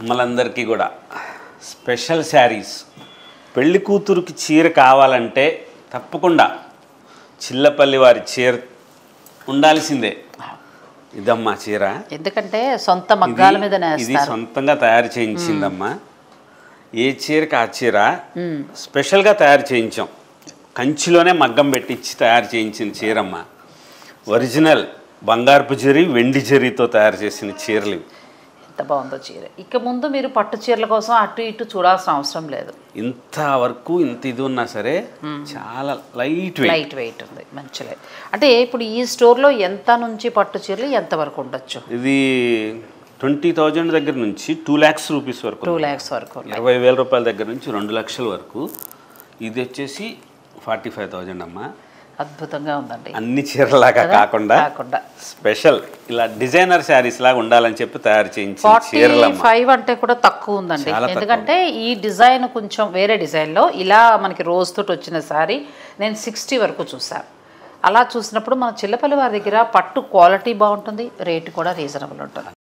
అమ్మలందరికీ కూడా స్పెషల్ శారీస్. పెళ్లి కూతురుకి చీర కావాలంటే తప్పకుండా చిల్లపల్లి వారి చీర ఉండాల్సిందే. ఇదమ్మా చీర, ఎందుకంటే సొంత మగ్గాల మీద ఇది సొంతంగా తయారు చేయించిందమ్మా. ఏ చీరకి ఆ చీర స్పెషల్గా తయారు చేయించాం. కంచిలోనే మగ్గం పెట్టించి తయారు చేయించిన చీరమ్మ. ఒరిజినల్ బంగారపు జరీ, వెండి జరీతో తయారు చేసిన చీరలు. ఎంత బాగుందో చీర. ఇక ముందు మీరు పట్టు చీరల కోసం అటు ఇటు చూడాల్సిన అవసరం లేదు. ఇంతవరకు ఇంత ఇది ఉన్నా సరే చాలా లైట్ వెయిట్ ఉంది, మంచిగా. అంటే ఇప్పుడు ఈ స్టోర్లో ఎంత నుంచి పట్టు చీరలు ఎంత వరకు ఉండొచ్చు? ఇది 20,000 దగ్గర నుంచి 2 lakhs రూపీస్ వరకు, 2 lakhs వరకు, 20,000 రూపాయల దగ్గర నుంచి 2 లక్షల వరకు. ఇది వచ్చేసి 45,000 అమ్మా. అద్భుతంగా ఉందండి. అన్ని చీరలాగా కాకుండా స్పెషల్ ఇలా డిజైనర్ శారీస్ లాగా ఉండాలని చెప్పి తయారు చేయించి 45 అంటే కూడా తక్కువ ఉందండి. ఎందుకంటే ఈ డిజైన్ కొంచెం వేరే డిజైన్లో ఇలా మనకి రోజ్ తోటి వచ్చిన శారీ నేను 60 వరకు చూసాను. అలా చూసినప్పుడు మన చిల్లపల్లి వారి దగ్గర పట్టు క్వాలిటీ బాగుంటుంది, రేటు కూడా రీజనబుల్ ఉంటుంది.